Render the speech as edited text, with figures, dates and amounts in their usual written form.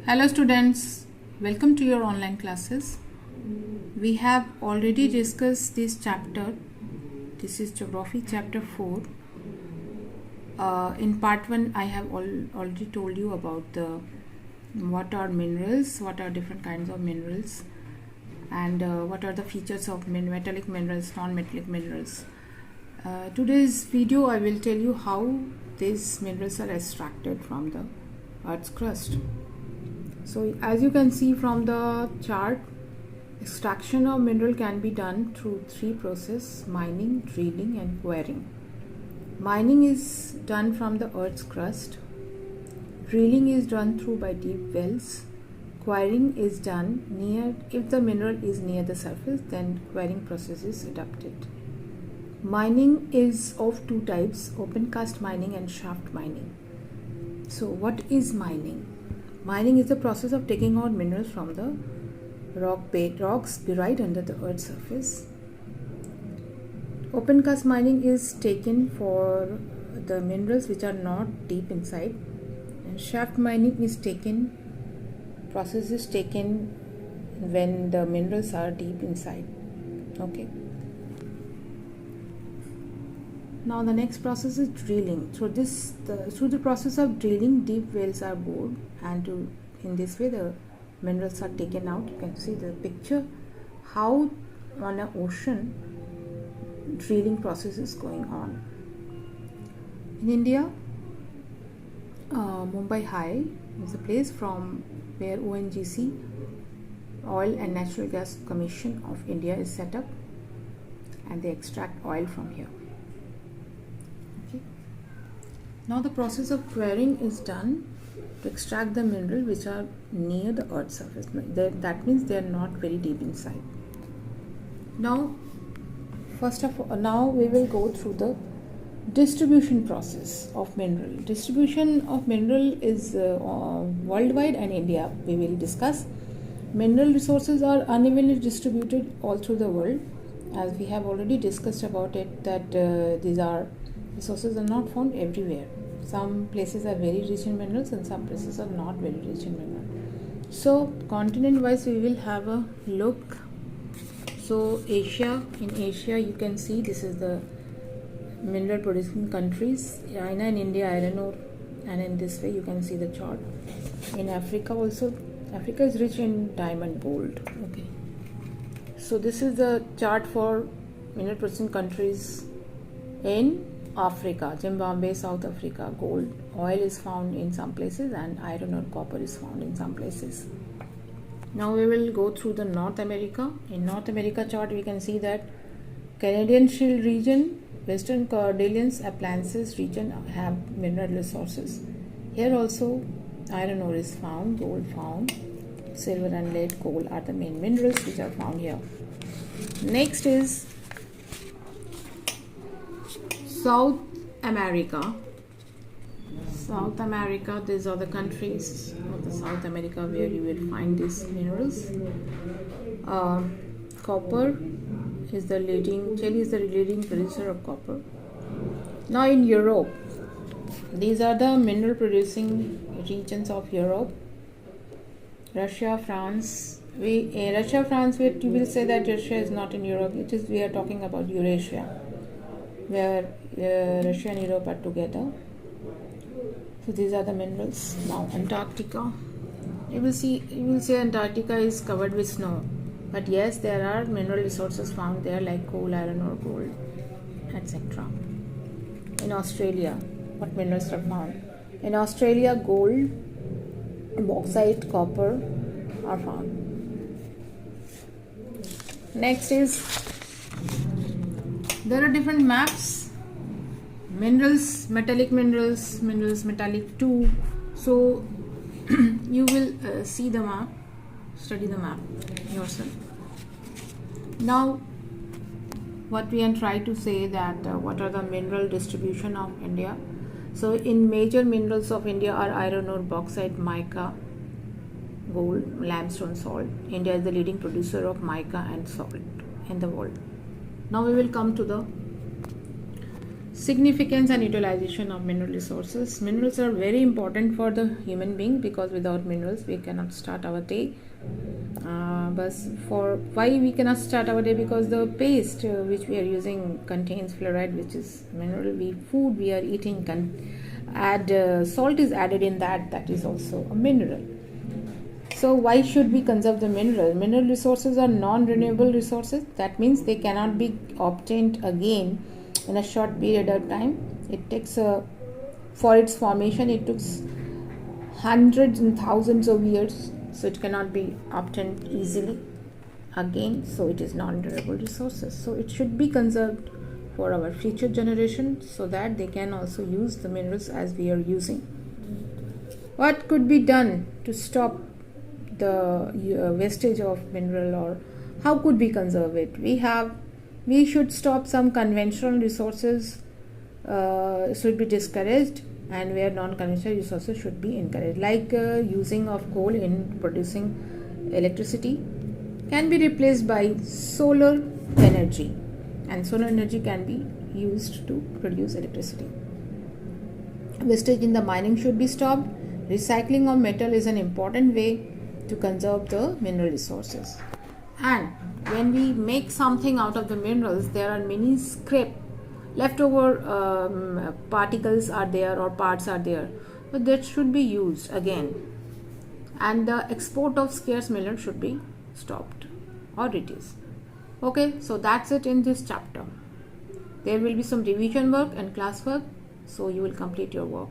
Hello students, welcome to your online classes. We have already discussed this chapter. This is Geography chapter 4. In part 1 I have already told you about what are minerals, what are different kinds of minerals, and what are the features of metallic minerals, non-metallic minerals. Today's video I will tell you how these minerals are extracted from the Earth's crust. So as you can see from the chart, extraction of mineral can be done through three processes: mining, drilling and quarrying. Mining is done from the Earth's crust. Drilling is done through by deep wells. Quarrying is done if the mineral is near the surface, then quarrying process is adopted. Mining is of two types: open cast mining and shaft mining. So what is mining? Mining is the process of taking out minerals from the rocks buried under the Earth's surface. Open cast mining is taken for the minerals which are not deep inside, and shaft mining is process is taken when the minerals are deep inside. Okay. Now the next process is drilling. Through the process of drilling, deep wells are bored, and in this way the minerals are taken out. You can see the picture how on an ocean drilling process is going on. In India, Mumbai High is a place from where ONGC, Oil and Natural Gas Commission of India, is set up, and they extract oil from here. Now the process of quarrying is done to extract the mineral which are near the Earth's surface. That means they are not very deep inside. Now we will go through the distribution process of mineral. Distribution of mineral is worldwide, and India we will discuss. Mineral resources are unevenly distributed all through the world, as we have already discussed about it, that these resources are not found everywhere. Some places are very rich in minerals and some places are not very rich in minerals. So continent wise we will have a look. So in Asia you can see this is the mineral producing countries: China and India, iron ore, and in this way you can see the chart. In Africa also, Africa is rich in diamond, gold. Okay. So this is the chart for mineral producing countries in Africa: Zimbabwe, South Africa. Gold, oil is found in some places, and iron or copper is found in some places. Now we will go through the North America. In North America chart we can see that Canadian Shield region, Western Cordilleras, Appalachian region have mineral resources. Here also iron ore is found, gold found, silver and lead, coal are the main minerals which are found here. Next is South America. South America, these are the countries of the South America where you will find these minerals. Copper is the leading, Chile is the leading producer of copper. Now in Europe, these are the mineral producing regions of Europe: Russia, France. Russia, France, where you will say that Russia is not in Europe. We are talking about Eurasia, where Russia and Europe are together. So these are the minerals. Now Antarctica. You will say Antarctica is covered with snow, but yes, there are mineral resources found there like coal, iron ore, gold, etc. In Australia, what minerals are found? In Australia, gold, bauxite, copper are found. Next is, there are different maps: minerals, metallic minerals, metallic too. So you will see the map, study the map yourself. Now what we can try to say that what are the mineral distribution of India. So in major minerals of India are iron ore, bauxite, mica, gold, limestone, salt. India is the leading producer of mica and salt in the world. Now we will come to the Significance and utilization of mineral resources. Minerals are very important for the human being because without minerals we cannot start our day. But for why we cannot start our day? Because the paste which we are using contains fluoride, which is mineral. Food we are eating salt is added in that is also a mineral. So why should we conserve the mineral? Mineral resources are non-renewable resources. That means they cannot be obtained again in a short period of time. It takes for its formation it took hundreds and thousands of years, so it cannot be obtained easily again. So it is non-renewable resources. So it should be conserved for our future generation so that they can also use the minerals as we are using. What could be done to stop the wastage of mineral, or how could we conserve it? We should stop some conventional resources should be discouraged, and where non-conventional resources should be encouraged, like using of coal in producing electricity can be replaced by solar energy, and solar energy can be used to produce electricity. Wastage in the mining should be stopped. Recycling of metal is an important way to conserve the mineral resources. And when we make something out of the minerals, there are many scrap leftover particles are there or parts are there, but that should be used again, and the export of scarce mineral should be stopped or reduced. Okay, so that's it in this chapter. There will be some revision work and class work, so you will complete your work.